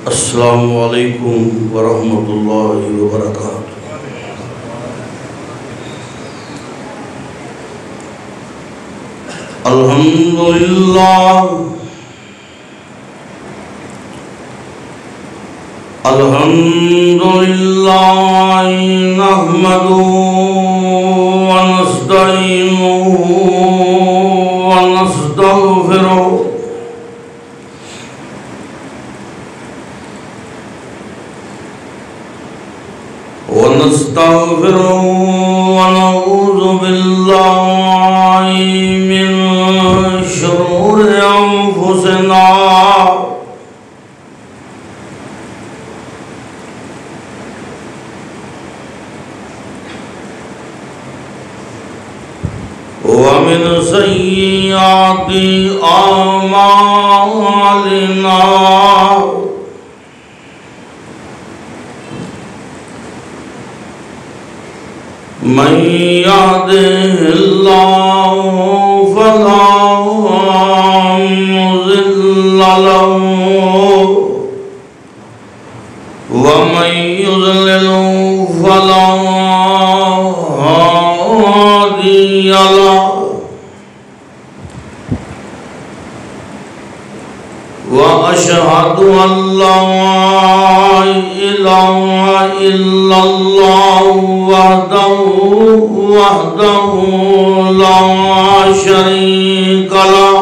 السلام علیکم ورحمۃ اللہ وبرکاتہ۔ الحمدللہ نحمده ونستعینه ونستغفره ونعوذ بالله من شرور أنفسنا ومن سيئات أعمالنا من يهده الله فلا مضل له ومن يضلل فلا هادي له وأشهد أن لا إله إلا الله وحده لا شريك له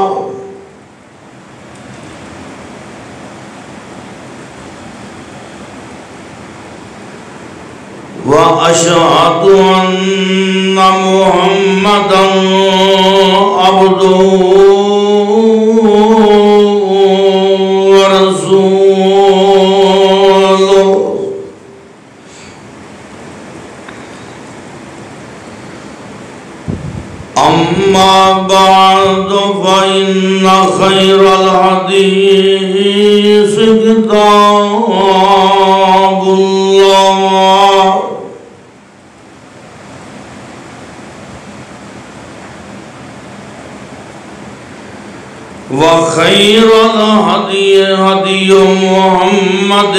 وأشهد أن محمدا عبده ورسوله أما بعد فإن خير الحديث كتاب الله وخير الهدي هدي محمد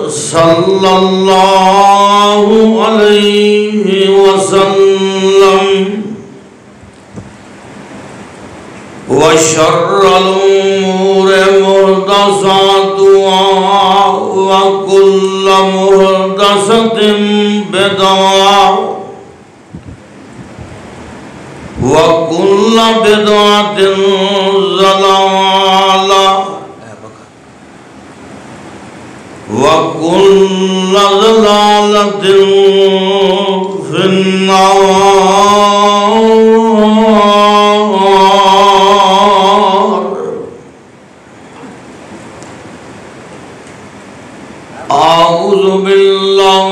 صلى الله عليه وسلم وشر الأمور محدثاتها وكل محدثة بدعة وكل بدعة ضلالة وكل ضلالة في النار۔ أعوذ بالله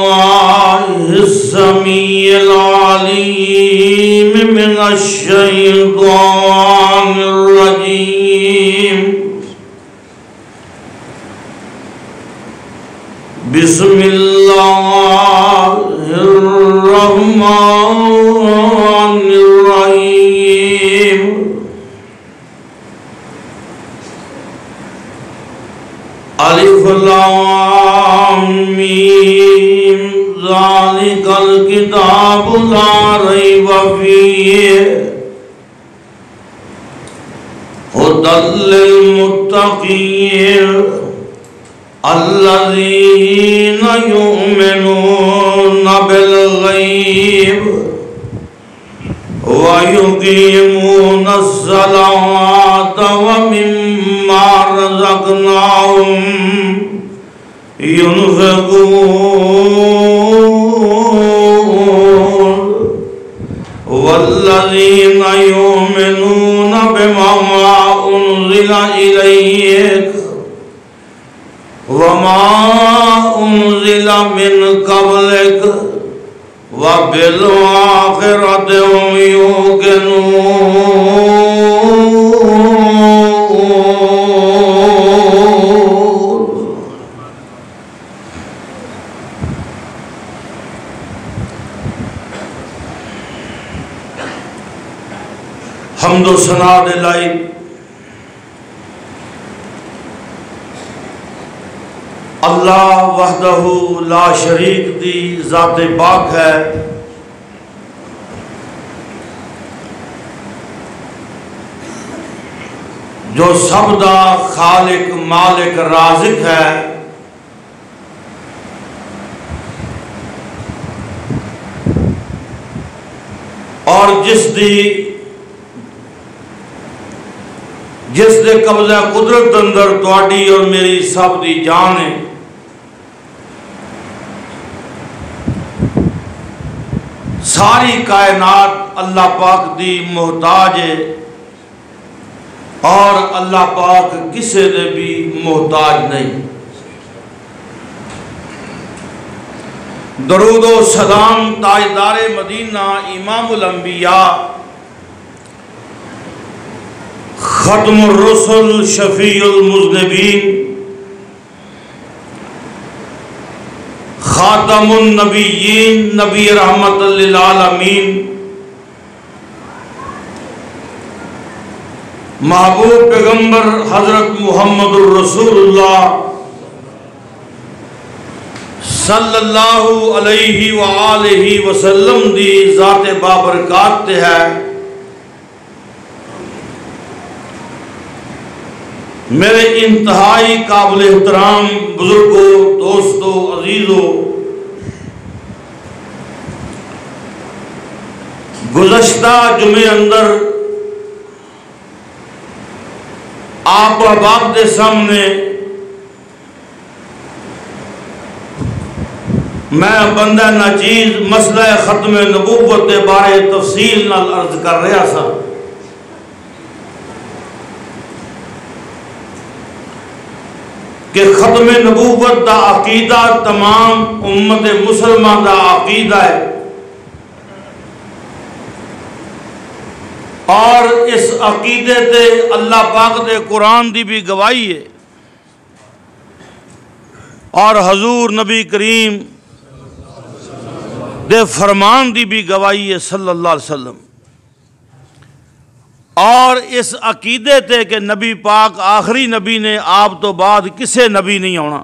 السميع العليم من الشيطان الرجيم۔ بسم الله الرحمن الرحيم۔ الف لام میم ذالک الکتاب لا ریب فیہ ھدی للمتقین الذین یؤمنون بالغیب وَيُقِيمُونَ الصَّلَاةَ وَمِمَّا رَزَقْنَاهُمْ يُنْفِقُونَ وَالَّذِينَ يُؤْمِنُونَ بِمَا أُنزِلَ إِلَيْكَ وَمَا أُنزِلَ مِنْ قَبْلِكَ وَبِالْآخِرَةِ هُمْ يُوقِنُونَ۔ حمد و ثنا للہ اللہ وحدہ لا شریک دی ذات پاک ہے، جو سب دا خالق مالک رازق ہے، اور جس دے قبضہ قدرت اندر تواڈی اور میری سب دی جان ہے۔ ساری کائنات اللہ پاک دی محتاج ہے، اور اللہ پاک کسے دے بھی محتاج نہیں۔ درود و سلام تاجدار مدینہ امام الانبیاء ختم الرسل شفیع المذنبین خاتم النبیین نبی رحمت للعالمین محبوب پیغمبر حضرت محمد الرسول اللہ صلی اللہ علیہ وآلہ وسلم دی ذات بابرکات تے ہے۔ میرے انتہائی قابل احترام بزرگوں، دوستوں، عزیزوں، گزشتہ جمعے اندر آپ احباب دے سامنے میں بندہ ناچیز مسئلہ ختم نبوت دے بارے تفصیل نال عرض کر رہا سا کہ ختم نبوت دا عقیدہ تمام امت مسلمہ دا عقیدہ ہے، اور اس عقیدے تے اللہ پاک دے قرآن دی بھی گواہی ہے، اور حضور نبی کریم دے فرمان دی بھی گواہی ہے صلی اللہ علیہ وسلم، اور اس عقیدے تے کہ نبی پاک آخری نبی نے، آپ تو بعد کسے نبی نہیں ہونا،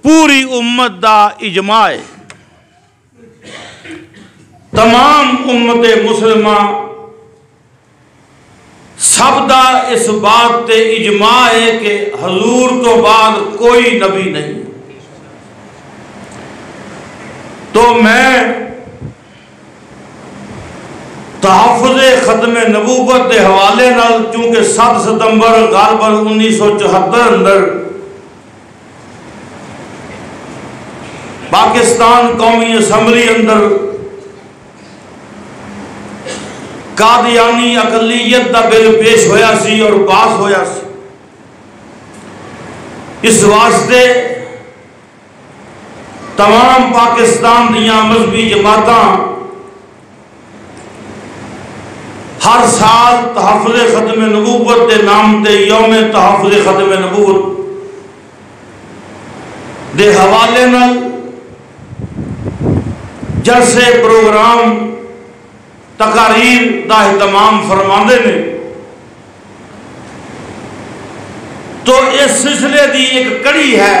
پوری امت دا اجماع ہے۔ تمام امت مسلمہ سب دا اس بات تے اجماع ہے کہ حضور تو بعد کوئی نبی نہیں۔ تو میں تحفظ ختم نبوت کے حوالے نال، چونکہ 7 ستمبر غالباً 1974 اندر پاکستان قومی اسمبلی اندر قادیانی اقلیت دا بل پیش ہویا سی اور پاس ہویا سی۔ اس واسطے تمام پاکستان دیاں مذہبی جماعتاں ہر سال تحفظ ختم نبوت دے نام تے یوم تحفظ ختم نبوت دے حوالے نال جلسے پروگرام تقاریر دا اہتمام فرماندے نے۔ تو اس سلسلے دی ایک کڑی ہے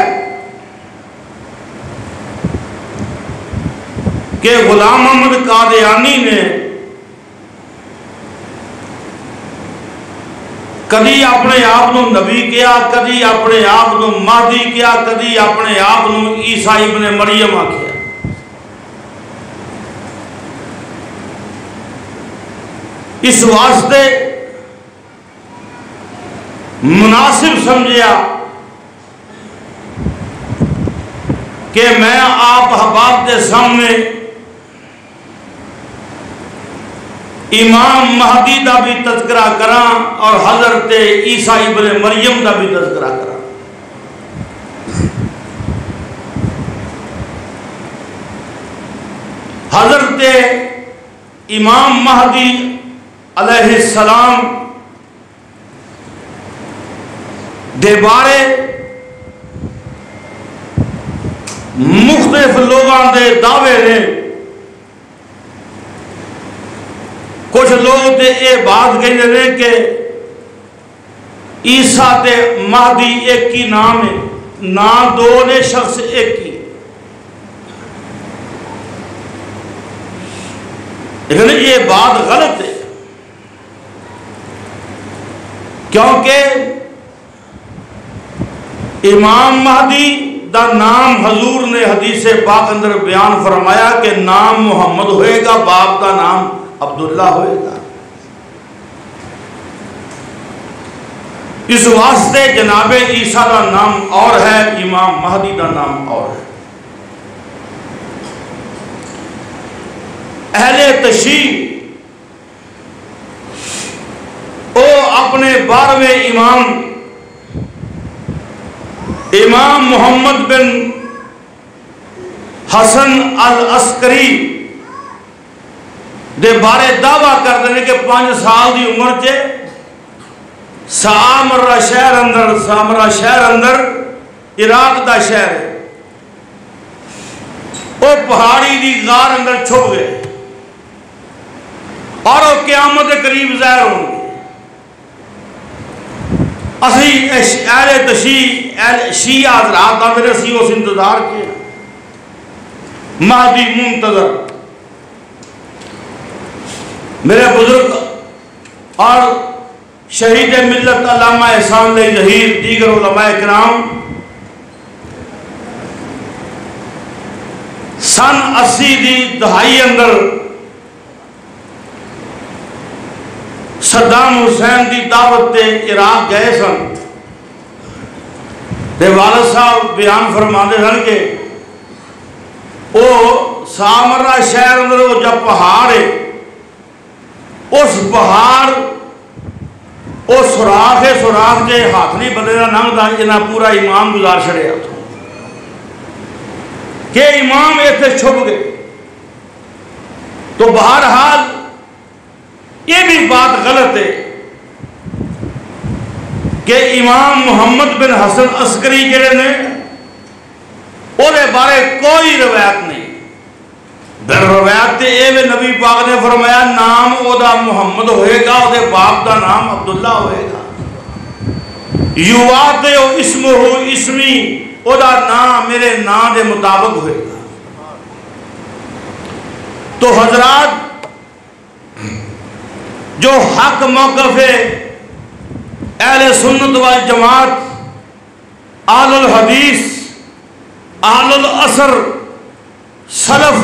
کہ غلام احمد قادیانی نے کدی اپنے آپ کو نبی کیا، کدی اپنے آپ کو مہدی کیا، کدی اپنے آپ کو عیسیٰ ابن مریم آکھیا۔ اس واسطے مناسب سمجھیا کہ میں آپ احباب کے سامنے امام مہدی دا بھی تذکرہ کراں اور حضرت عیسیٰ ابن مریم دا بھی تذکرہ کراں۔ حضرت امام مہدی علیہ السلام دے بارے مختلف لوگاں دے دعوے نے۔ کچھ لوگ تے اے بات کہنے رہے کہ عیسیٰ تے مہدی ایک ہی نام ہے، نہ دو نے شخص ایک کی، لیکن یہ بات غلط ہے، کیونکہ امام مہدی دا نام حضور نے حدیث پاک اندر بیان فرمایا کہ نام محمد ہوئے گا، باپ دا نام عبداللہ ہوئے گا۔ اس واسطے جناب عیسیٰ دا نام اور ہے، امام مہدی دا نام اور ہے۔ اہل تشیع او اپنے 12ویں امام محمد بن حسن العسکری دے بارے دعویٰ کر دینے کہ 5 سال دی عمر چے سامرہ شہر اندر عراق دا شہر ہے، وہ پہاڑی دی غار اندر چھپ گئے اور وہ قیامت قریب ظاہر ہوں گے۔ اسی اہل تشیع شیعہ حضرات دا میرے سی اس انتظار کیا، مہدی منتظر۔ میرے بزرگ اور شہید ملت علامہ احسان علی ظہیر، دیگر علماء کرام سن 80 دی دہائی اندر صدام حسین دی دعوت تے عراق گئے سن، تے والد صاحب بیان فرماتے سن کہ وہ سامرہ شہر اندر وہ جب پہاڑ ہے، اس پہاڑ وہ سوراخ ہے، سوراخ جے ہاتھ نہیں بدلے نہ ننگدا انہاں پورا امام گزار چھڑیا کہ امام ایتھے چھپ گئے۔ تو بہرحال یہ بھی بات غلط ہے کہ امام محمد بن حسن عسکری جڑے نے وہ بارے کوئی روایت نہیں، روایت اے نبی پاک نے فرمایا نام او دا محمد ہوئے گا، او دے باپ دا نام عبداللہ ہوئے گا۔ یواتیو اسمہ اسمی، او دا نام میرے نام دے مطابق ہوئے گا۔ تو حضرات جو حق موقف ہے اہل سنت والجماعت، اہل الحدیث، اہل الاثر، سلف،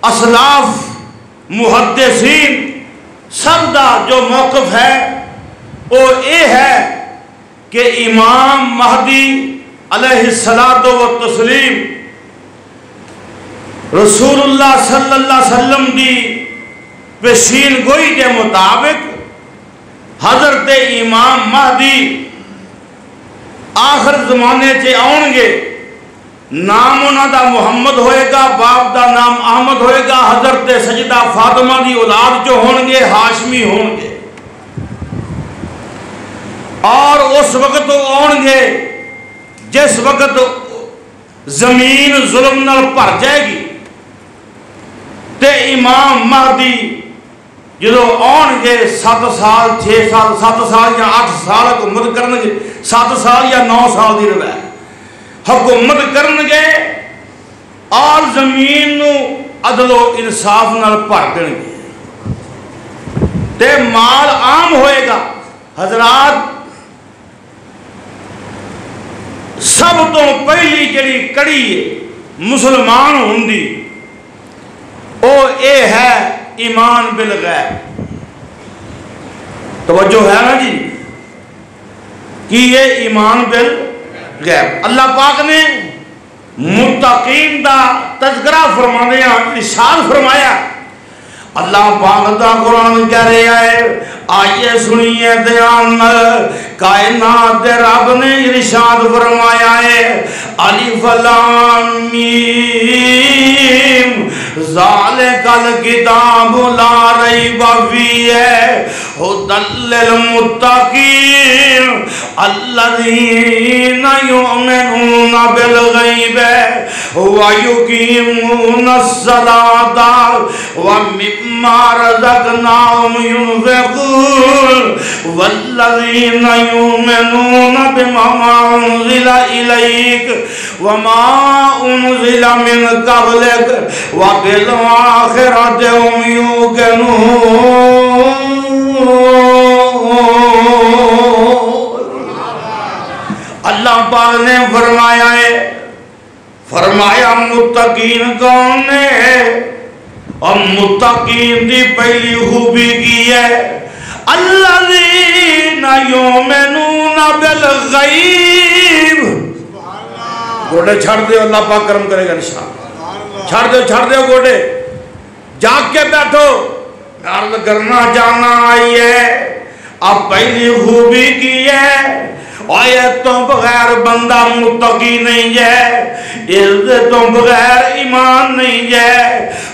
اسلاف، محدثین، سب دا جو موقف ہے وہ یہ ہے کہ امام مہدی علیہ الصلاۃ والتسلیم رسول اللہ صلی اللہ علیہ وسلم دی پیشین گوئی کے مطابق حضرت امام مہدی آخر زمانے چے آؤں گے، نام انہاں دا محمد ہوئے گا، باپ دا نام احمد ہوئے گا، حضرت سجدہ فاطمہ دی اولاد جو ہوں گے ہاشمی ہوں گے، اور اس وقت آؤں گے جس وقت زمین ظلم نال بھر جائے گی، تے امام مہدی جدو آن گے 7 سال 6 سال 7 سال یا 8 سال حکومت کرنگے، 7 سال یا 9 سال دی روایت حکومت کرنگے اور زمین نو عدل و انصاف نال بھر دینگے تے مال عام ہوئے گا۔ حضرات سب تو پہلی جڑی کڑی ہے مسلمان ہوندی او اے ہے ایمان بالغیب۔ توجہ ہے نا جی کہ یہ ایمان بالغیب اللہ پاک نے متقین دا تذکرہ فرما دیا، ارشاد فرمایا۔ اللہ پاک دا قرآن کہہ رہا ہے، آئیے سنیے دھیان، کائنات دے رب نے ارشاد فرمایا ہے، الف لام میم ذالک الکتاب لا ریب فیہ هدى للمتقين الذين يؤمنون بالغيب ويقيمون الصلاة ومما رزقناهم ينفقون والذين يؤمنون بما أنزل إليك وما أنزل من قبلك وبالآخرة هم يوقنون. اللہ پاک نے فرمایا متقین کون نے؟ اور متقین دی پہلی خوبی کی ہے الذین یؤمنون بالغیب. گوڑے چھڑ دے اللہ پاک کرم کرے گا انشاءاللہ. چھڑ دے گوڑے جاگ کے بیٹھو. عرض کرنا جانا آئی ہے اب پہلی خوبی کی ہے آیتوں بغیر بندہ متقی نہیں ہے عزتوں بغیر ایمان نہیں ہے.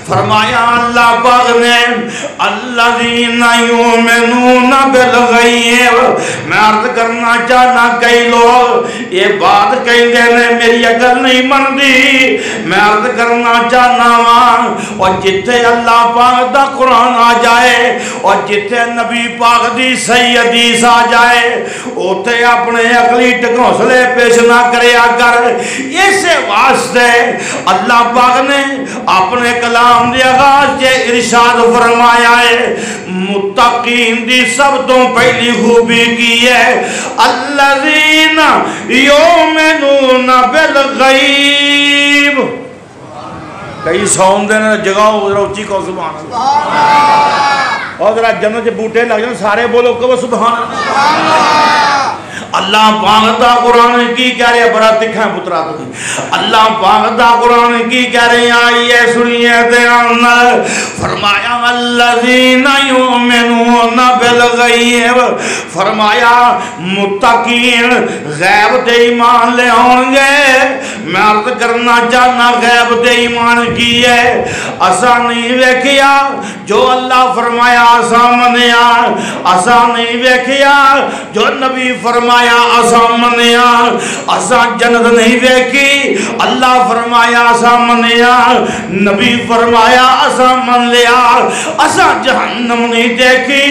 فرمایا اللہ پاک نے الذین یؤمنون بالغیب. میں عرض کرنا چاہنا کئی لوگ یہ بات کہیں دینے میری عقل نہیں بندی. میں عرض کرنا چاہنا اور جتھے اللہ پاک دا قرآن آ جائے اور جتھے نبی پاک دی صحیح حدیث آ جائے اوتے اپنے عقلی ٹکوسلے پیش نہ کریا کر. اس واسطے اللہ پاک نے اپنے کلام دے آغاز سے ارشاد فرمایا ہے متقین دی سب تو پہلی خوبی کی ہے الذین یؤمنون بالغیب. کئی سون دینے جگہ ذرا اچھی کو سبحان اللہ. اور ذرا جنت کے بوٹے لگ جائیں سارے بولو کہ وہ سبحان اللہ. اللہ پاک دا قرآن کی کہہ رہے بڑا تکھا ہے پترا تو اللہ پاک دا قرآن کی کہہ رہے آئیے سنیے دیان فرمایا الذین یؤمنون بالغیب. فرمایا متقین غیب دے ایمان لے ہوں گے. میں عرض کرنا چاہنا غیب دے ایمان کی ہے اسا نہیں ویکھیا جو اللہ فرمایا اسا منیا. اسا نہیں ویکھیا جو نبی فرمایا اسا منیا. اسا جنت نہیں ویکھی اللہ فرمایا اسا منیا. نبی فرمایا اسا من لیا. اسا جہنم نہیں دیکھی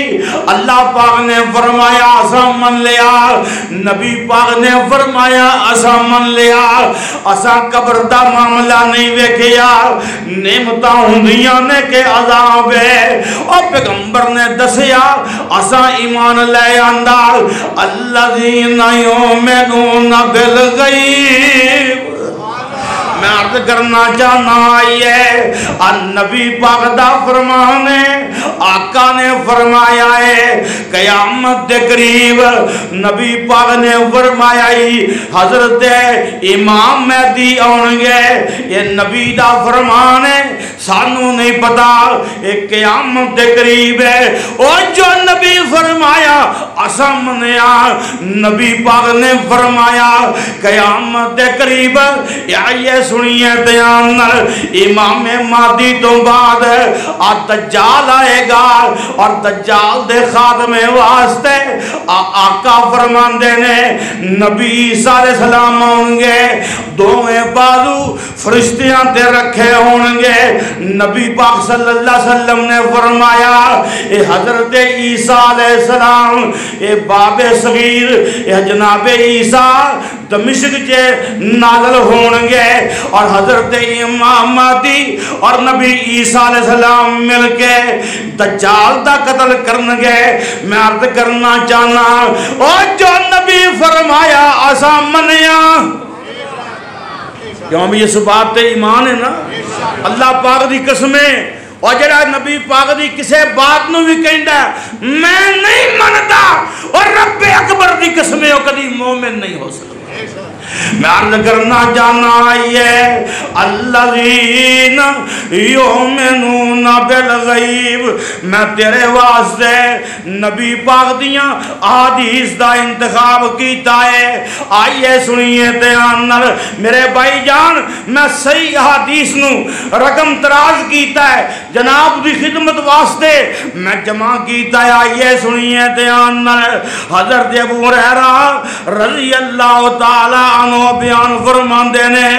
اللہ پاک نے فرمایا اسا من لیا. نبی پاک نے فرمایا اسا من لیا. اسا قبر دا معاملہ نہیں ویکھیا نعمتاں ہوندیاں نے کہ عذاب ہے اور پیغمبر نے دسیا اسا ایمان لے آندا الذین یؤمنون بالغیب. میں عرض کرنا چاہنا آئیے النبی پاک دا فرمان ہے آقا نے فرمایا ہے قیامت دے قریب نبی پاک نے فرمایا ہی حضرت امام مہدی آن گے. یہ نبی دا فرمان ہے سانو نہیں پتا ایک قیامت دے قریب ہے اور جو نبی فرمایا اسا منیا. نبی پاک نے فرمایا قیامت دے قریب یہ سنیے دیان امام مہدی تو بعد دجال آئے گا اور دجال دے خاتمے واسطے آقا فرمان دینے نبی عیسیٰ علیہ السلام ہوں گے دوویں بازو فرشتیاں دے رکھے ہوں گے. نبی پاک صلی اللہ علیہ وسلم نے فرمایا اے حضرت عیسیٰ علیہ السلام اے باب صغیر اے جناب عیسیٰ دمشق کے نازل ہوں گے اور حضرت امام مہدی اور نبی عیسیٰ علیہ السلام مل کے دجال دا قتل کرنگے. میں عرض کرنا چاہنا اور جو نبی فرمایا اسا منیا. کیوں بھی یہ بات ایمان ہے نا اللہ پاک دی قسمیں اور جڑا نبی پاک دی کسے بات نو بھی کہندا میں نہیں منتا اور رب اکبر دی قسمیں او کدی مومن نہیں ہو سکتا. میں عرض کرنا جانا آئیے الذین یؤمنون بالغیب. میں تیرے واسطے نبی پاک دیاں حدیث دا انتخاب کیتا ہے. آئیے سنیے دیان میرے بھائی جان میں صحیح حدیث نو رقم تراز کیتا ہے جناب دی خدمت واسطے میں جمع کیتا ہے. آئیے سنیے دھیان نال. حضرت ابو ہریرہ رضی اللہ تعالی عنہ بیان فرماندے نے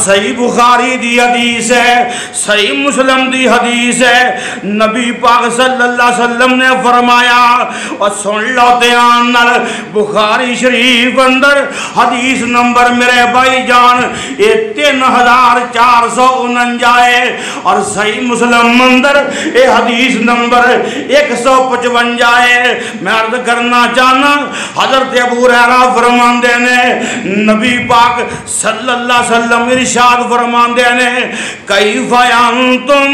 صحیح بخاری دی حدیث ہے, صحیح مسلم دی حدیث ہے. نبی پاک صلی اللہ علیہ وسلم نے فرمایا, اور سن لو دھیان نال, بخاری شریف اندر حدیث نمبر میرے بھائی جان 3449 ہے, اور صحیح مسلم اندر یہ حدیث نمبر 155 ہے. میں عرض کرنا چاہنا حضرت ابو ہریرہ فرماندے نے نبی پاک صلی اللہ علیہ وسلم ارشاد فرماندے نے کیف انتم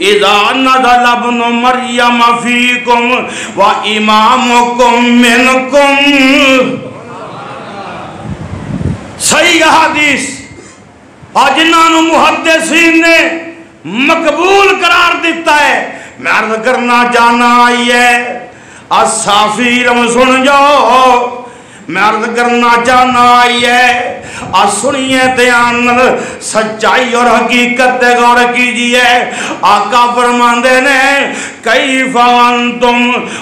اذا نزل ابن مریم فیکم و امامکم منکم. صحیح حدیث اور جنہوں محدثین نے مقبول قرار دیتا ہے. میں عرض کرنا چاہنا آئی ہے صافی رم سن جاؤ. میں عرض کرنا چاہنا آئی ہے سنیے دھیان سچائی اور حقیقت غور کیجئے. آقا فرماندے نے کیف انتم,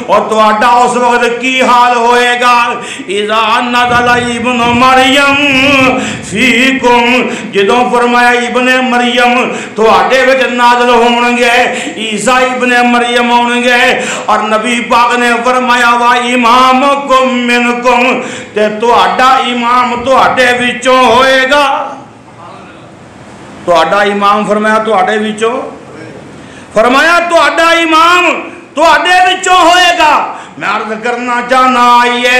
اور تواڈا اس وقت کی حال ہوئے گا اذا نزل ابن مریم فیکم, جدوں فرمایا ابن مریم تواڈے وچ نازل ہون گے, عیسیٰ ابن مریم ہون گے. اور نبی پاک نے فرمایا وا امامکم منکم, تے تواڈا امام تواڈے وچوں ہوئے گا. تواڈا امام فرمایا تواڈے وچوں, فرمایا تواڈا امام تواڈے وچوں ہوئے گا. میں عرض کرنا چاہنا آئیے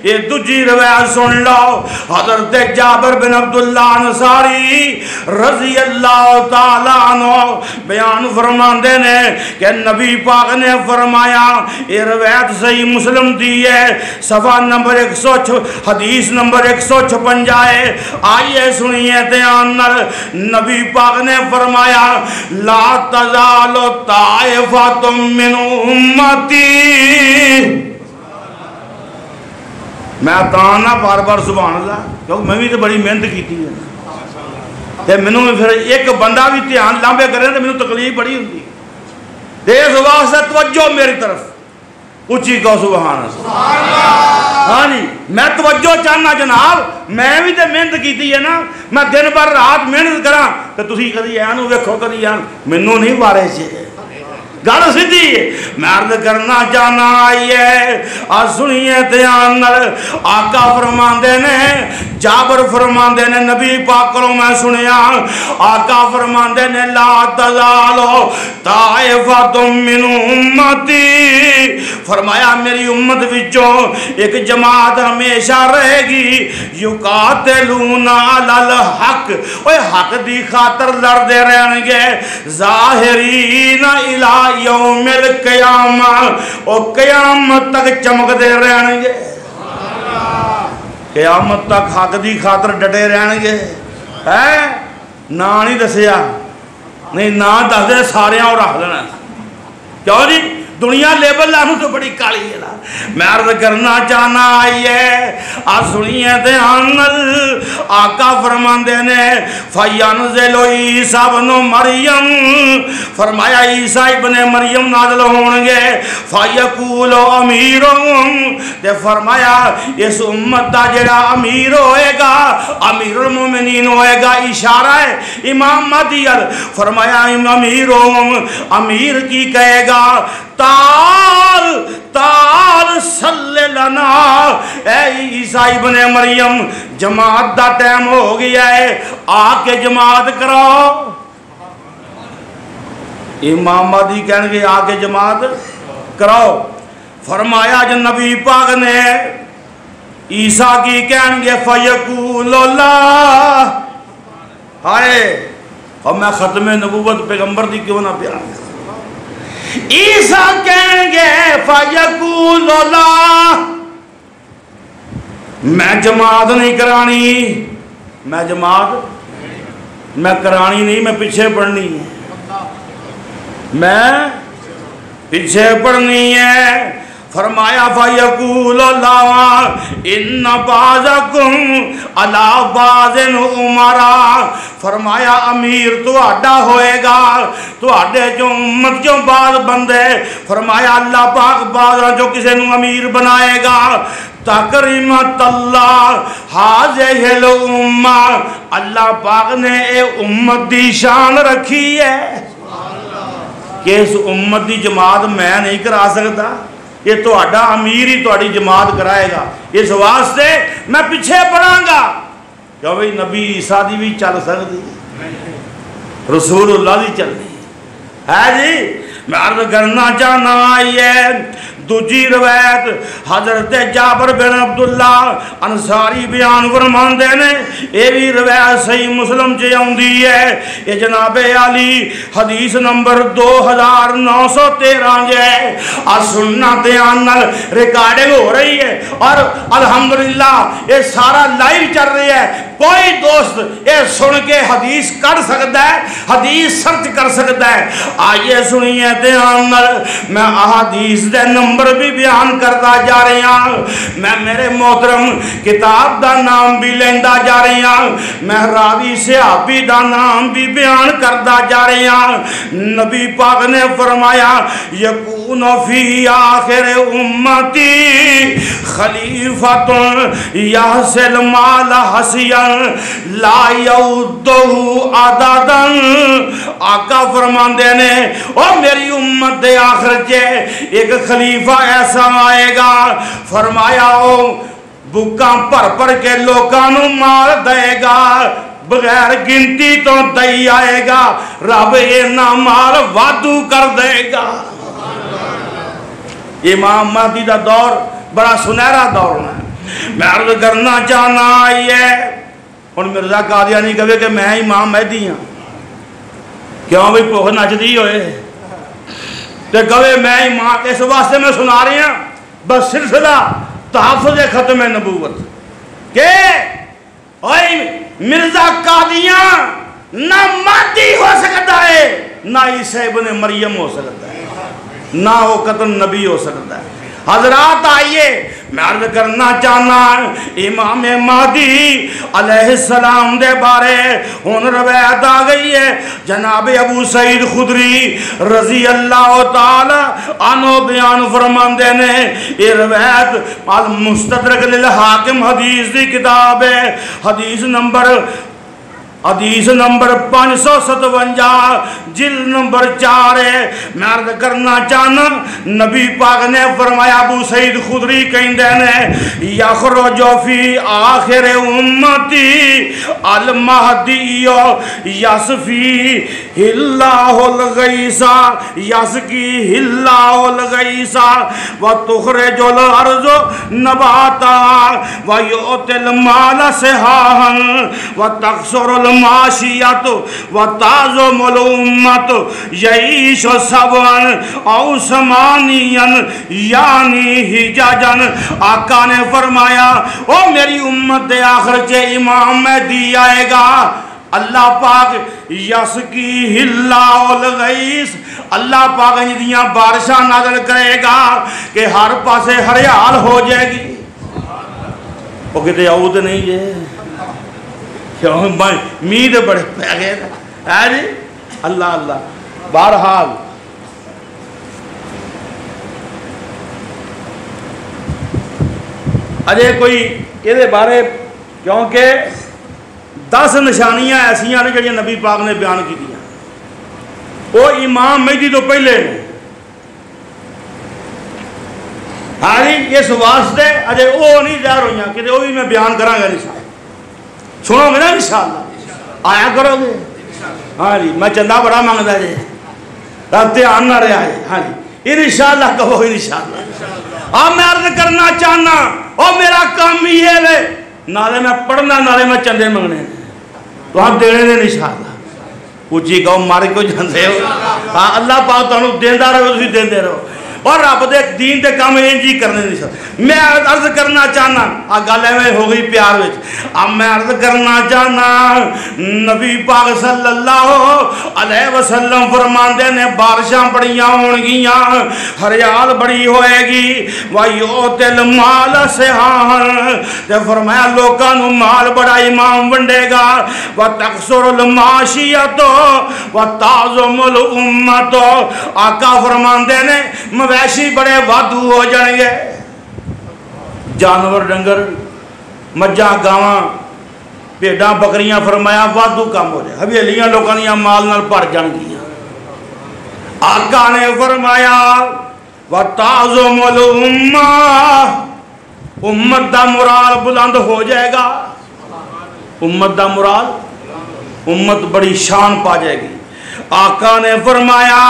یہ دوجی روایت سن لو. حضرت جابر بن عبداللہ انصاری رضی اللہ تعالیٰ عنہ بیان فرماندے نے کہ نبی پاک نے فرمایا, یہ روایت صحیح مسلم دی ہے, صفحہ نمبر 100 حدیث نمبر 156 ہے. آئیے سنیے دھیان نال. نبی پاک نے فرمایا لا تزال طائفۃ من امتی. میں تانا بار بار سبحان اللہ, کیونکہ میں بھی تو بڑی محنت کی ہے, میں نے پھر ایک بندہ بھی دھیان لامبے کرے تو میں تکلیف بڑی ہوتی. اس واسطے توجہ میری طرف اچھی کہو سبحان اللہ. ہاں جی میں توجہ چاہنا جناب, میں بھی تو محنت کی ہے نا. میں دن بھر رات محنت کرا تو تسی کدی اینو ویکھو کدی این, مینوں نہیں بارے سے گل سیدھی. میں عرض کرنا چاہنا آئیے سنیے دھیان نال. آقا فرماندے نے, جابر فرماندے نے نبی پاک کو میں سنیا, آقا فرماندے نے لا تزال طائفۃ من امتی. فرمایا میری امت وچوں ایک جماعت ہمیشہ رہے گی یقاتلون علی الحق, اوے حق دی خاطر لڑدے رہن گے, ظاہرین الی یوم القیامہ, اور قیامت تک چمک دے رہن گے. قیامت تک حق دی خاطر ڈٹے رہن گے. نا نہیں دسیا, نہیں نا دس دے سارے اور رکھ دینا. کیوں جی دنیا لیبل لانو تو بڑی کالی ہے. میں عرض کرنا چاہنا آئیے سنیے دھیان نال. آقا فرماندے نے فینزل عیسیٰ ابن مریم, فرمایا عیسیٰ ابن مریم نازل ہون گے, فیقول امیرہم, تے فرمایا اس امت دا جڑا امیر ہوئے گا امیر المومنین ہوئے گا, اشارہ ہے امام مہدی. فرمایا امیرہم, امیر کی کہے گا تعال تعال صلی لنا, اے عیسیٰ ابن مریم جماعت دا ٹائم ہو گیا ہے, آ کے جماعت کراؤ. امام مہدی کہنے گے آ کے جماعت کراؤ. فرمایا جو نبی پاک نے عیسیٰ کی کہنے گے فیقول اللہ. ہائے, اور میں ختم نبوت پیغمبر دی کیوں نہ بیان کروں. عیسیٰ کہیں گے فیقول اللہ, میں جماعت نہیں کرانی, میں جماعت میں کرانی نہیں, میں پیچھے پڑھنی ہے, میں پیچھے پڑھنی ہے. فرمایا فَيَقُولُ اللَّهُ إِنَّ بَعْضَكُمْ عَلَى بَعْضٍ أُمَرَاء، فرمایا امیر تو آڈا ہوئے گا، تو آڈے جو امت جو بعض بندے، فرمایا اللہ پاک بعض جو کسی نو امیر بنائے گا، تکریمت اللہ حاضر الامہ، اللہ پاک نے اے امت دی شان رکھی ہے کہ اس امت دی جماعت میں نہیں کرا سکتا، یہ تو آڈا امیر ہی تو آڈی جماعت کرائے گا، اس واسطے میں پیچھے پڑھاں گا کہ بھئی نبی عیسیٰ دی بھی چل سکتی رسول اللہ دی چل دی ہے جی۔ میں عرض کرنا چاہنا آئیے دوجی روایت حضرت جابر بن عبداللہ انصاری بیان فرمان دینے، یہ بھی روایت صحیح مسلم چے آندی ہے، یہ جناب علی حدیث نمبر 2913 جے سنت آنل ریکارڈنگ ہو رہی ہے اور الحمدللہ یہ سارا لائیو چل رہی ہے، کوئی دوست یہ سن کے حدیث کر سکتا ہے، حدیث سرچ کر سکتا ہے۔ آئیے سنیے آنل میں احادیث دے نمبر بھی بیان کرتا جا رہی ہوں، میں میرے محترم کتاب دا نام بھی لیندہ جا رہی ہوں، میں راوی صحابی دا نام بھی بیان کرتا جا رہی ہوں۔ نبی پاک نے فرمایا یکون فی آخر امتی خلیفت یحسل مال حسین لا یودہو عددا، آقا فرمان دینے اور میری امت دے آخر چے ایک خلیفہ ایسا آئے گا، فرمایا او بکاں پر کے لوکانوں مار دے گا، بغیر گنتی تو دئی آئے گا، رب اینا مال وعدو کر دے گا۔ امام مہدی دا دور بڑا سنہرا دور ہے، میں عرض کرنا چاہنا آئیے ان مرزا قادیانی کہے کہ میں امام مہدی ہوں، کیوں بھی پوکھ نچدی ہوئے تو کہے میں امام، اس واسطے میں سنا رہی ہوں بس سلسلہ تحفظ ختم نبوت کہ مرزا قادیان نہ مہدی ہو سکتا ہے، نہ عیسیٰ ابن مریم ہو سکتا ہے، نہ وہ قتل نبی ہو سکتا ہے۔ حضرات آئیے میں عرض کرنا چاہنا امام مہدی علیہ السلام دے بارے ہون روایت آ گئی ہے، جناب ابو سعید خدری رضی اللہ تعالی عنہ بیان فرمان دینے، یہ روایت المستدرک للحاکم حدیث دی کتاب ہے، حدیث نمبر 557 جلد نمبر 4 ہے۔ میں عرض کرنا چاہنا نبی پاک نے فرمایا ابو سعید خدری کہیں دینے یخرج فی آخر امتی المہدی یسفی اللہ الغیثہ یسکی اللہ الغیثہ وتخرج الارض نباتا ویؤتی المال صحاحا وتقصر الماشیت وتعظم الامت یعیش سبعا او ثمانیا یعنی حججا۔ آقا نے فرمایا او میری امت دے آخر چے امام مہدی آئے گا، اللہ پاک یسکی اللہ الغیث، اللہ پاک جدیاں بارشاں نازل کرے گا کہ ہر پاسے ہریال ہو جائے گی۔ وہ کہتے عود نہیں ہے مید بڑے پیغیر ہے جی، اللہ اللہ۔ بہرحال اجے کوئی یہ بارے کیونکہ 10 نشانیاں ایسیاں نے جڑیاں نبی پاک نے بیان کی دیا، وہ امام مہدی تو پہلے ہاں جی، اس واسطے اجے وہ نہیں ظاہر ہوئی کہ وہ بھی میں بیان کراں گا انشاءاللہ، سنو گے نا انشاءاللہ، آیا کرو گے ہاں جی، میں چندہ بڑا مانگتا جی دھیان نہ رہا ہے ہاں جی، انشاءاللہ کہو انشاءاللہ۔ اب میں عرض کرنا چاہنا اور میرا کام یہ ہے نالے میں پڑھنا نالے میں چندے منگنے تو ہم دینے دیں انشاءاللہ، اچھی کہو مارے کو جاندے ہو، اللہ پاک تانوں دیندہ رہو، تسی دیندے رہو۔ اور رب دے دین دے کام انجی کرنے نہیں سکتے. میں عرض کرنا چاہنا گل ایویں ہو گئی پیار وچ. اب میں عرض کرنا چاہنا نبی پاک صلی اللہ علیہ وسلم فرماندے نے بارشاں بڑیاں ہون گیاں ہریال بڑی ہوئے گی وَيُؤْتِ الْمَالَ سِحَاحًا تے فرمایا لوکاں نو مال بڑا امام ونڈے گا وَتَقْصُرُ الْمَاشِيَةُ وَتَعْظُمُ الْأُمَّةُ آقا فرماندے نے مویشی بڑے وادو ہو جائیں گے جانور ڈنگر مجھا گاواں پیڑاں بکریاں فرمایا وادو کم ہو جائے حویلیاں لوکانیاں مال نال بھر جان گیاں. آقا نے فرمایا وَتَعْظُمُ الْأُمَّةُ امت دا مرال بلند ہو جائے گا. امت دا مرال امت بڑی شان پا جائے گی. آقا نے فرمایا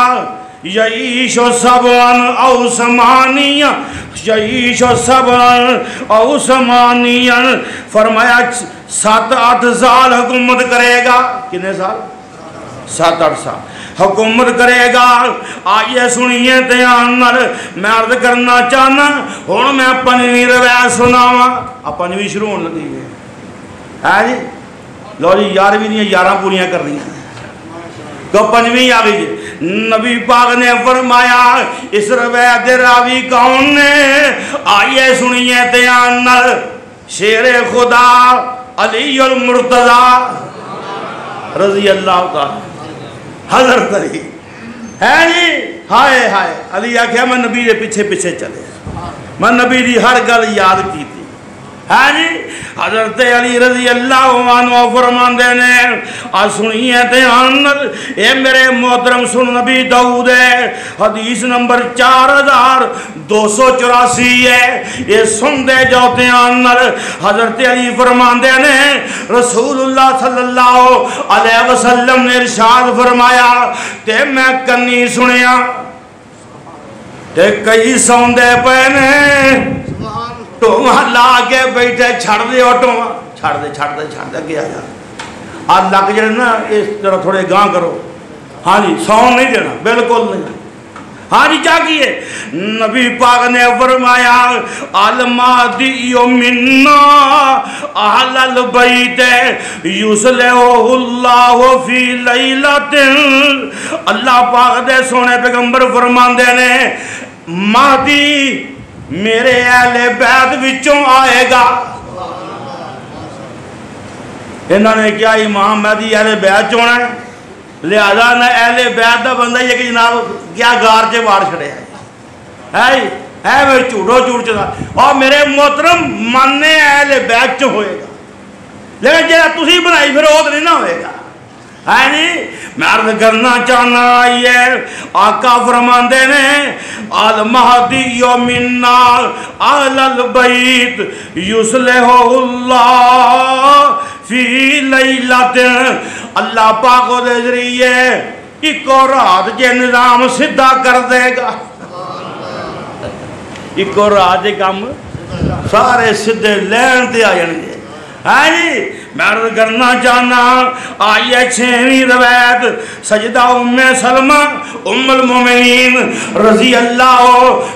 یعیش سبعن او ثمانین یعیش سبعن او ثمانین فرمایا 7-8 سال حکومت کرے گا. کتنے سال؟ 7-8 سال حکومت کرے گا. آئیے سنیے دھیان نال میں عرض کرنا چاہنا ہن میں پنجویں روایت سناواں. پنجویں شروع ہونے لگی ہے جی. لو جی 11ویں دیاں 11 پوریاں کرنیاں تو پنجویں آ گئی. نبی پاک نے فرمایا اس روایت راوی کون نے؟ آئیے سنیے دھیان نال شیر خدا علی المرتضی رضی اللہ تعالی حضرت علی ہے جی. ہائے ہائے علی آکھیا میں نبی دے پیچھے پیچھے چلے میں نبی دی ہر گل یاد کی تھی ہے جی. حضرت علی رضی اللہ عنہ فرماندے نے سنیے دھیان اے میرے محترم سن نبی داؤد ہے حدیث نمبر 4284 ہے. یہ سن دے جو دھیان حضرت علی فرماندے نے رسول اللہ صلی اللہ علیہ وسلم نے ارشاد فرمایا تے میں کنی سنیا تے کئی سوندے پے نے ٹوما لا کے بیٹھے چھڑ دے اور ٹوما چھڑ دے کیا جا آج لگ جائے نا اس طرح تھوڑے گاں کرو. ہاں جی سون نہیں دینا بالکل نہیں. ہاں جی کیا کیے نبی پاک نے فرمایا المادی منا اہل البیت یصلح اللہ فی لیلۃ. اللہ پاک دے سونے پیغمبر فرماندے نے مہدی میرے اہل بیت وچوں آئے گا. انہوں نے کیا امام مہدی اہل بیت چونا ہے لہذا نہ اہل بیت دا بندہ یہ کہ جناب کیا گار چے وار چھڑے ہے میں جھوٹو جھوٹ چلا اور میرے محترم ماننے اہل بیت چ ہوئے گا لیکن جہاں تسی بنائی پھر وہ تو نہیں نہ ہوئے گا. ہے جی میں عرض کرنا چاہنا آئیے آقا فرماندے نے المہدی منا اہل البیت یصلح اللہ فی لیلۃ. اللہ پاک دے ذریعے ایک اور رات جے نظام سدھا کر دے گا. ایک اور رات جے کام سارے سدھے لین تے آ جان گے. ہے جی میں عرض کرنا چاہنا آئیے 6ویں روایت سجدہ ام سلمہ ام المومنین رضی اللہ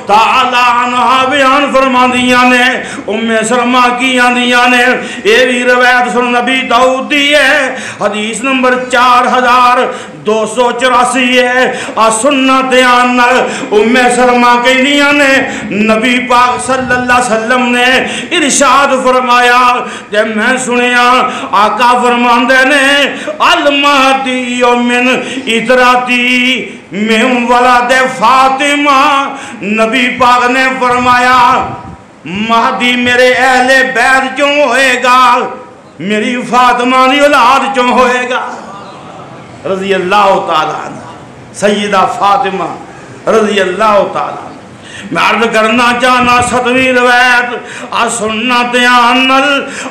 تعالی عنہ بیان فرما دیاں نے. ام سلمہ کی آندیاں نے یہ بھی روایت سن نبی داؤد دی ہے حدیث نمبر 4284 ہے. سننا دھیان ام سلمہ کہنیاں نے نبی پاک صلی اللہ علیہ وسلم نے ارشاد فرمایا جب میں سنیا آقا فرماندے نے المہدی من اتراتی من ولد فاطمہ. نبی پاک نے فرمایا مہدی میرے اہل بیت چوں ہوئے گا میری فاطمہ دی اولاد چوں ہوئے گا رضی اللہ تعالیٰ عنہ سیدہ فاطمہ رضی اللہ تعالیٰ عنہ. میں عرض کرنا چاہنا 7ویں روایت سننا دھیان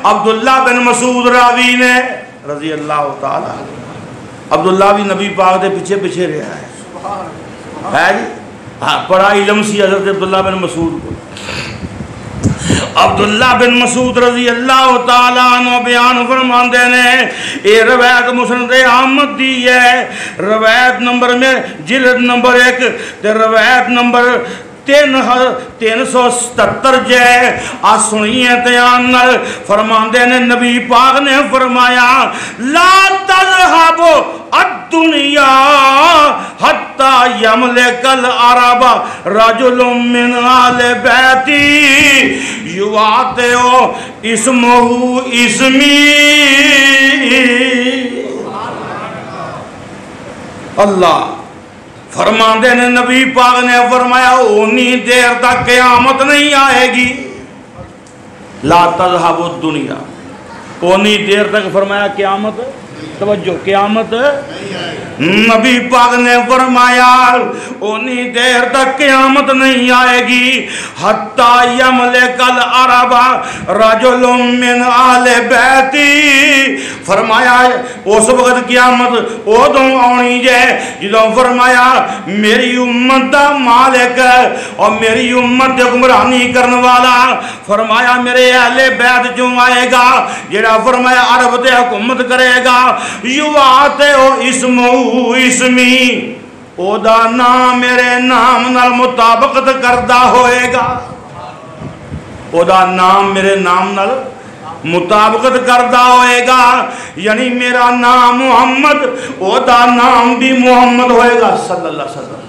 عبداللہ بن مسعود راوی نے رضی اللہ تعالیٰ عنہ. عبداللہ بھی نبی پاک دے پیچھے پیچھے رہا ہے جی. بڑا علم سی حضرت عبداللہ بن مسعود کو. عبداللہ بن مسعود رضی اللہ تعالیٰ عنہ بیان فرماندے نے یہ روایت مسند احمد دی ہے روایت نمبر میں جلد نمبر 1 تے روایت نمبر 377 جے آ سنیے تیان نر فرماندے نے نبی پاک نے فرمایا لا تذهب الدنیا حتی یملک العرب رجل من آل بیتی یواتیو اسمہ اسمی اللہ فرماندے نے نبی پاک نے فرمایا اونی دیر تک قیامت نہیں آئے گی لا تذهب الدنیا اونی دیر تک فرمایا قیامت توجہ قیامت نبی پاک نے فرمایا اونی دیر تک قیامت نہیں آئے گی حتی یملک العرب رجل من آل بیتی فرمایا اس وقت قیامت ادوں آنی جے جدوں فرمایا میری امت دا مالک اور میری امت دے حکمرانی کرنے والا فرمایا میرے اہل بیت جو آئے گا جڑا فرمایا عرب تے حکومت کرے گا یواتے ہو اسمو اسمی او دا نام میرے نام نال مطابقت کردہ ہوئے گا او دا نام میرے نام نال مطابقت کردہ ہوئے گا یعنی میرا نام محمد او دا نام بھی محمد ہوئے گا صلی اللہ علیہ وسلم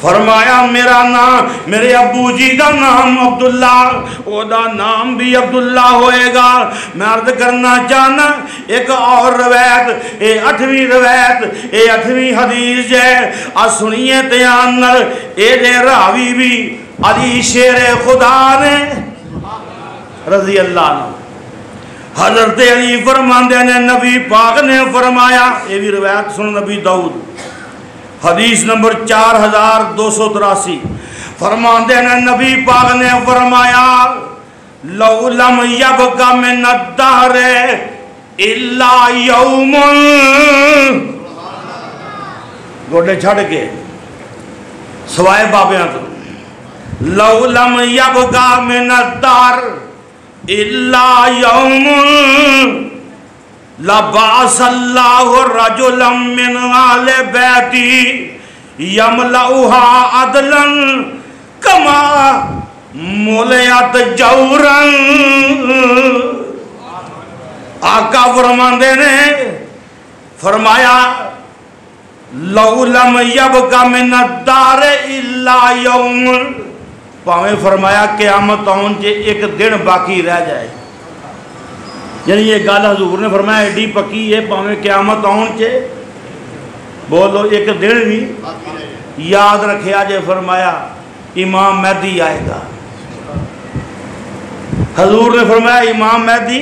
فرمایا میرا نام میرے ابو جی دا نام عبداللہ او دا نام بھی عبداللہ ہوئے گا میں عرض کرنا چاہنا ایک اور روایت اے 8ویں روایت اے 8ویں حدیث ہے سنیے تیان نر اے دے راوی بھی علی شیر خدا نے رضی اللہ عنہ حضرت علی فرماندے نے نبی پاک نے فرمایا یہ بھی روایت سن نبی داؤد حدیث نمبر 4283 فرماندے نے نبی پاک نے فرمایا لو لم یبق من الدہر الا یوم گوڑے چھڑ کے سوائے بابیاں تو لو لم یبق من الدہر الا یوم لبعث اللہ رجلا من آل بیتی یملؤہا عدلا کما ملیت جورا آقا فرماندے نے فرمایا لو لم یبق من الدار الا یوم پاویں فرمایا قیامت آن جے ایک دن باقی رہ جائے یعنی یہ گل حضور نے فرمایا ایڈی پکی ہے پاویں قیامت آن چے بولو ایک دن بھی یاد رکھے آجے فرمایا امام مہدی آئے گا حضور نے فرمایا امام مہدی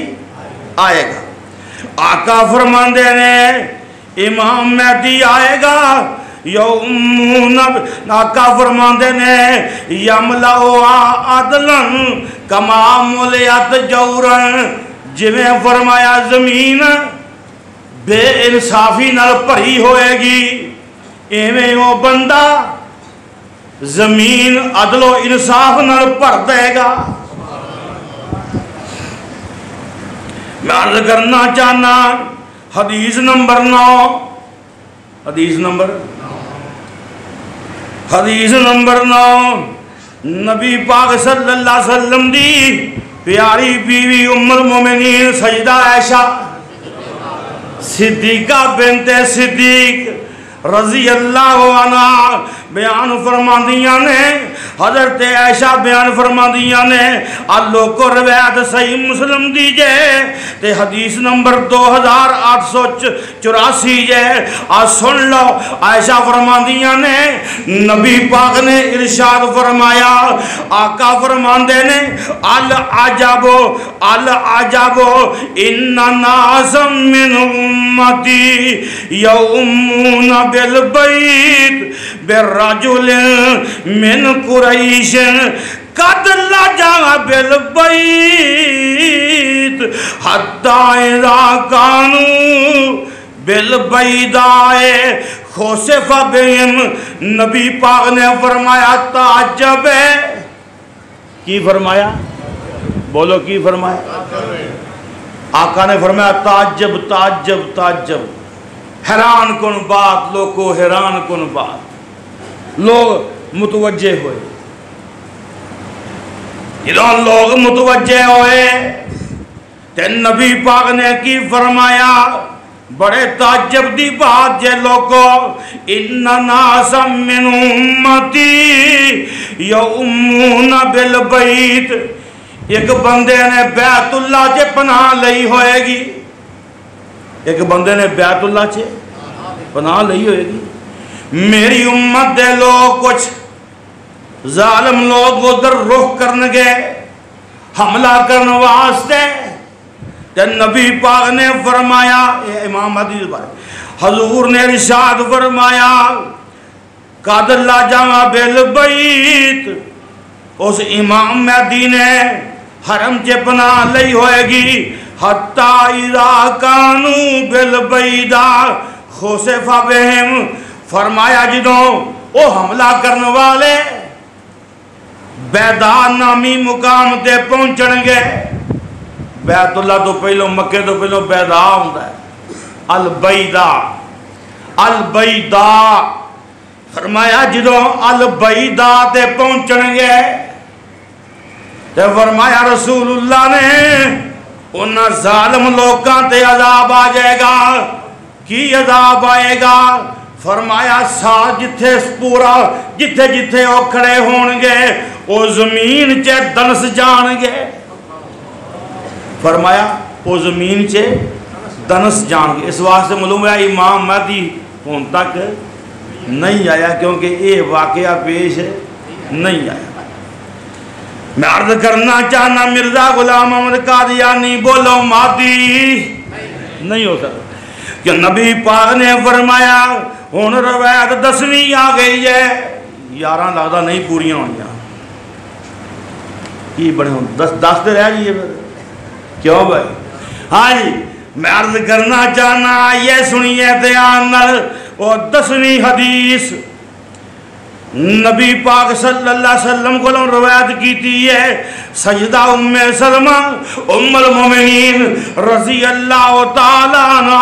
آئے گا آقا فرماندے نے امام مہدی آئے گا یوم آقا فرماندے نے یملؤ عدلن کما ملیت جورن جویں فرمایا زمین بے انصافی نال بھری ہوئے گی ایویں وہ بندہ زمین عدل و انصاف نال بھر دے گا میں عرض کرنا چاہنا حدیث نمبر 9 حدیث نمبر 9 نبی پاک صلی اللہ علیہ وسلم دی پیاری بیوی ام المومنین سجدہ عائشہ صدیقہ بنت صدیق رضی اللہ عنہ بیان فرماندیاں نے حضرت عائشہ بیان فرماندیاں نے اللہ کو روایت صحیح مسلم دیجئے تے حدیث نمبر 2884 جے سن لو عائشہ فرماندیاں نے نبی پاک نے ارشاد فرمایا آقا فرماندے نے العجب ان ناسا من امتی یومون بالبیت بالرجل من قریش قد لجا بالبیت حتی اذا کانو بالبیدائے خوصف بہم نبی پاک نے فرمایا تعجب ہے کی فرمایا بولو کی فرمایا آقا نے فرمایا تعجب تعجب تعجب حیران کن بات لوگو حیران کن بات لوگ متوجہ ہوئے جدوں لوگ متوجہ ہوئے تے نبی پاک نے کی فرمایا بڑے تعجب دی بات جے لوگو اننا سم من امتی یؤمون بالبیت ایک بندے نے بیت اللہ چے پناہ لئی ہوئے گی ایک بندے نے بیت اللہ چے پناہ لئی ہوئے گی میری امت دے لوگ کچھ ظالم لوگ ادھر رخ کرنگے حملہ کرنے واسطے کہ نبی پاک نے فرمایا امام حدیث بارے حضور نے ارشاد فرمایا قد لجا بالبیت اس امام مہدی نے حرم چے پناہ لئی ہوئے گی حتی اذا کانو بالبیدہ خسف بہم فرمایا جدوں او حملہ کرنے والے بیدہ نامی مقام تے پہنچن گے بیت اللہ تو پہلو مکہ تو پہلو بیدہ ہوندہ ہے البیدہ البیدہ فرمایا جدوں البیدہ تے پہنچن گے تے فرمایا رسول اللہ نے انہاں ظالم لوکاں تے عذاب آ جائے گا کی عذاب آئے گا فرمایا ساتھ جتھے پورا جتھے جتھے او کھڑے ہونگے او زمین چے دنس جانگے فرمایا او زمین چے دنس جانگے اس واسطے معلوم ہے امام مہدی ہون تک نہیں آیا کیونکہ یہ واقعہ پیش نہیں آیا میں عرض کرنا چاہنا مرزا غلام احمد قادیانی بولو مہدی نہیں ہو سکتا کہ نبی پاک نے فرمایا ہون روایت 10ویں آ گئی ہے 11 لگتا نہیں پوریاں ہوئی کی بڑے ہوں 10 تے رہ جائیے کیوں بھائی ہاں جی میں عرض کرنا چاہنا یہ سنیے دھیان نال وہ 10ویں حدیث نبی پاک صلی اللہ علیہ وسلم کو روایت کی تھی ہے سجدہ ام سلمہ ام المومنین رضی اللہ تعالیٰ عنہ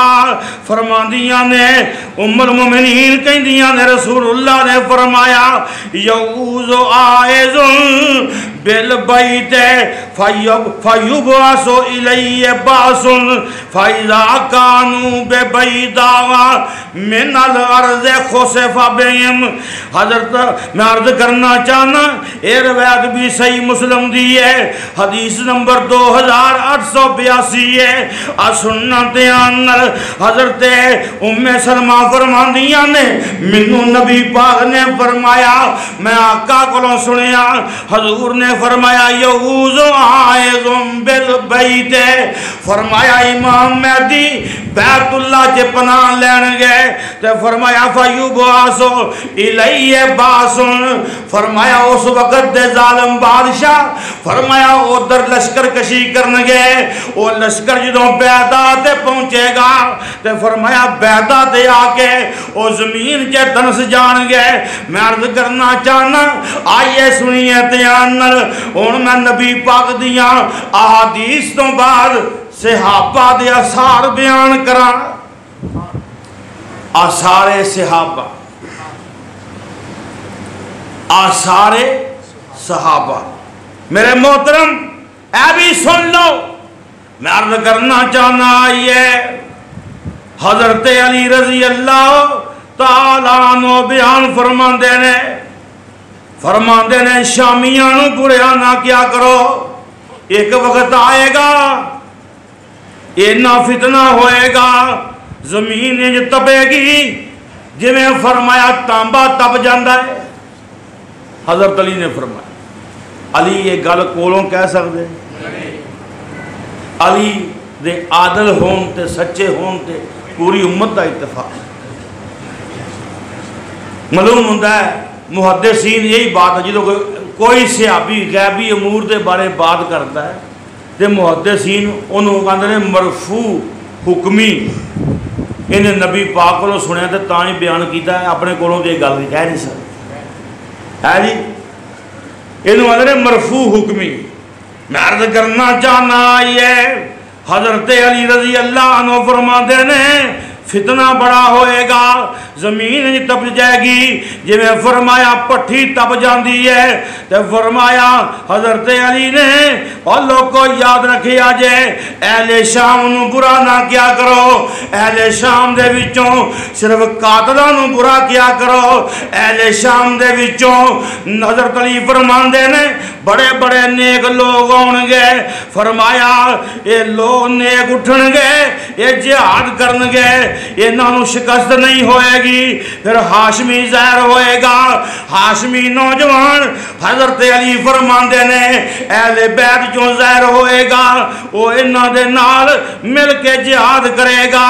فرماندیاں نے ام المومنین کہیں دیاں نے رسول اللہ نے فرمایا یعوذ آئذ بالبیت فیبعث الی باس فاذا کانوا ببیضاء من الارض خسف بہم حضرت میں عرض کرنا چاہنا یہ روایت بھی صحیح مسلم دی ہے حدیث نمبر 2882 ہے سنت انر حضرت ام سلمہ فرماندیاں نے منو نبی پاک نے فرمایا میں آقا کو سنیا حضور نے فرمایا یعوذ آئذ بالبیت فرمایا امام مہدی بیت اللہ کے پناہ لین گئے تو فرمایا فیبعث الی باسن فرمایا اس وقت دے ظالم بادشاہ فرمایا ادھر لشکر کشی کرنے گئے وہ لشکر جدوں بیدہ تے پہنچے گا تے فرمایا بیدہ تے آکے وہ زمین کے دنس جان گئے میں عرض کرنا چاہنا آئیے سنیے تیانر ان میں نبی پاک دیاں احادیث تو بعد صحابہ دے آثار بیان کرا آثار صحابہ آثار صحابہ میرے محترم اے بھی سن لو میں عرض کرنا چاہنا یہ حضرت علی رضی اللہ تعالیٰ عنہ بیان فرماندے نے شامیانوں بریا نہ کیا کرو ایک وقت آئے گا اینا فتنہ ہوئے گا زمین تپے گی جی میں فرمایا تانبا تپ جاندہ ہے حضرت علی نے فرمایا علی یہ گل کولوں کہہ سکتے علی دے عادل ہون تے سچے ہون تے پوری امت دا اتفاق معلوم ہوتا ہے محدثین یہی بات ہے جدو کوئی صحابی غیبی امور دے بارے بات کرتا ہے تے محدثین انہوں کہتے ہیں مرفوع حکمی انہیں نبی پاک کو سنیا تے تاں ہی بیان کیتا ہے اپنے کولوں تے گل کہہ نہیں سکتے ہے جی انہوں کہتے ہیں مرفوع حکمی میں عرض کرنا چاہنا یہ حضرت علی رضی اللہ عنہ فرماتے ہیں فتنہ بڑا ہوئے گا، زمین تپ جائے گی، جی میں فرمایا پٹھی تپ جاندی ہے، تو فرمایا حضرت علی نے اور لوگ کو یاد رکھیا جے اہل شام نو برا نہ کیا کرو، اہل شام دے وچوں صرف قاتلہ نو برا کیا کرو، اہل شام دے وچوں حضرت علی فرماندے نے بڑے بڑے نیک لوگ ہون گے، فرمایا یہ لوگ نیک اٹھن گے، یہ جہاد کرن گے، یہ نانو شکست نہیں ہوئے گی، پھر ہاشمی ظاہر ہوئے گا، ہاشمی نوجوان حضرت علی فرماندے نے اہل بیت جو ظاہر ہوئے گا وہ انہاں دے نال مل کے جہاد کرے گا،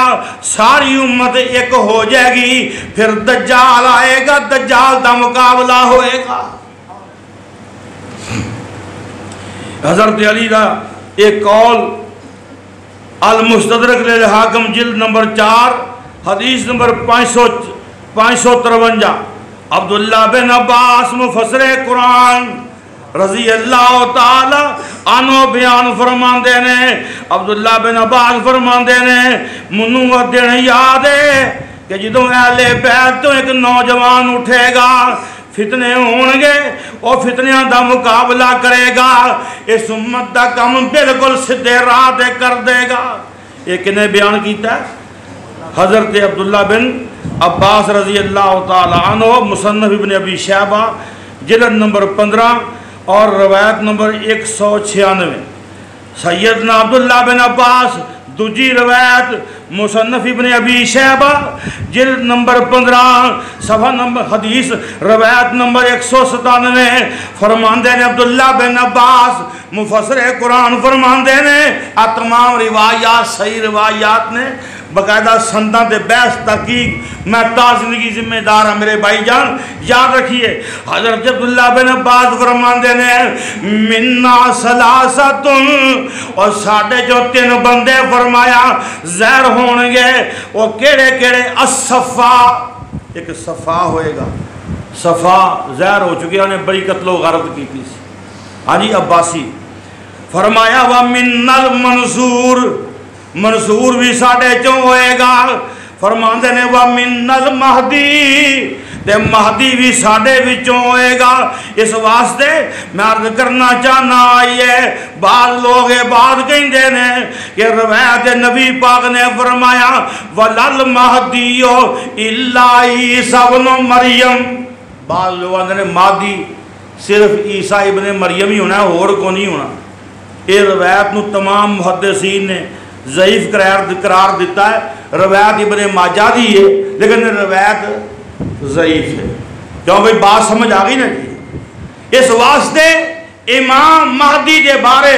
ساری امت ایک ہو جائے گی، پھر دجال آئے گا، دجال دا مقابلہ ہوئے گا۔ حضرت علی دا ایک قول المستدرک للحاکم جلد نمبر 4 حدیث نمبر 553، عبداللہ بن عباس مفسر قرآن رضی اللہ تعالی عنہ بیان فرماندے نے، عبداللہ بن عباس فرماندے نے منو دن یاد ہے کہ جدوں اہل بیت تو ایک نوجوان اٹھے گا، فتنے ہون گے اور فتنیاں دا مقابلہ کرے گا، اس امت دا کم بالکل سدھے راہ دے کر دے گا۔ یہ کنے بیان کیتا ہے؟ حضرت عبداللہ بن عباس رضی اللہ تعالی عنہ، مصنف ابن ابی شیبہ جلد نمبر 15 اور روایت نمبر 196۔ سیدنا عبداللہ بن عباس دوجی روایت مصنف ابن ابی شیبہ جلد نمبر 15 صفحہ نمبر حدیث روایت نمبر 197، فرماندے نے عبداللہ بن عباس مفسر قرآن فرماندے نے تمام روایات صحیح روایات نے باقاعدہ سنداں دے بحث تحقیق میں تا زندگی ذمہ دار ہوں میرے بھائی جان، یاد رکھیے حضرت عبداللہ بن عباس فرماندے نے منا ثلاثۃ، اور ساڑھے جو 3 بندے فرمایا زہر ہون گے، وہ کیڑے کیڑے الصفا، ایک صفا ہوئے گا، صفا زہر ہو چکے انہیں بڑی قتل و غارت کی تھی، ہاں جی عباسی فرمایا وَمِنَّ الْمَنْصُورِ، منصور بھی ساڑھے چوں ہوئے گا، فرماندے نے وَمِنَّ الْمَہْدِي، تے مہدی بھی ساڑھے وچوں ہوئے گا۔ اس واسطے میں عرض کرنا چاہنا آئیے، بعض لوگ بات کہیں دے نے کہ روایت نبی پاک نے فرمایا وَلَلْ مَہْدِيُّ إِلَّا عِيسَىٰ ابْنُ مریم، بعض لوگ نے مہدی صرف عیسیٰ ابن مریم ہی ہونا ہے اور کو نہیں ہونا۔ یہ روایت نو تمام محدثین نے ضعیف قرار دیتا ہے، روایت ابن ماجہ دی ہے لیکن روایت ضعیف ہے، کیوں بھئی بات سمجھ آگئی نا جی۔ اس واسطے امام مہدی دے بارے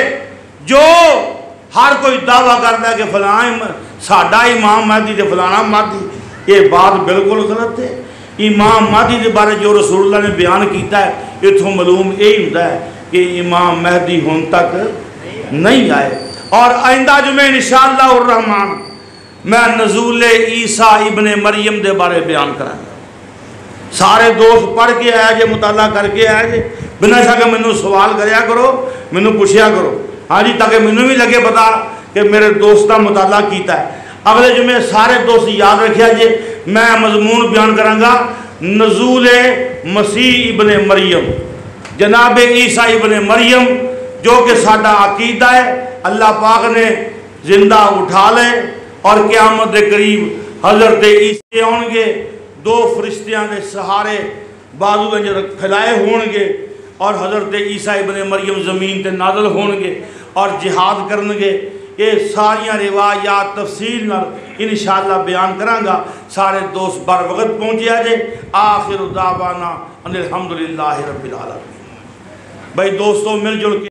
جو ہر کوئی دعویٰ کرتا ہے کہ فلان ساڑھا امام مہدی دے فلانا مہدی، یہ بات بالکل غلط ہے۔ امام مہدی دے بارے جو رسول اللہ نے بیان کیتا ہے یہ تو معلوم یہی ہوتا ہے کہ امام مہدی ہون تک نہیں آئے۔ اور آئندہ جمعہ انشاءاللہ الرحمن میں نزول عیسیٰ ابن مریم دے بارے بیان کروں گا، سارے دوست پڑھ کے آیا جے، مطالعہ کر کے آیا جے، بنا شک مینوں سوال کریا کرو، مینوں پوچھیا کرو، ہاں جی، تاکہ مینوں بھی لگے پتا کہ میرے دوستہ مطالعہ کیتا ہے۔ اگلے جمعے سارے دوست یاد رکھیا جے، میں مضمون بیان کروں گا نزول مسیح ابن مریم، جناب عیسیٰ ابن مریم، جو کہ ساڈا عقیدہ ہے اللہ پاک نے زندہ اٹھا لے اور قیامت دے قریب حضرت عیسیٰ ہون گے، 2 فرشتیاں دے سہارے بازو انج پھیلائے ہون گے اور حضرت عیسیٰ ابن مریم زمین تے نازل ہون گے اور جہاد کرن گے۔ یہ ساریاں روایات تفصیل انشاءاللہ بیان کروں گا، سارے دوست بر وقت پہنچے آجے۔ آخر دعوانا ان الحمدللہ رب العالمین۔ بھائی دوستوں مل جل کے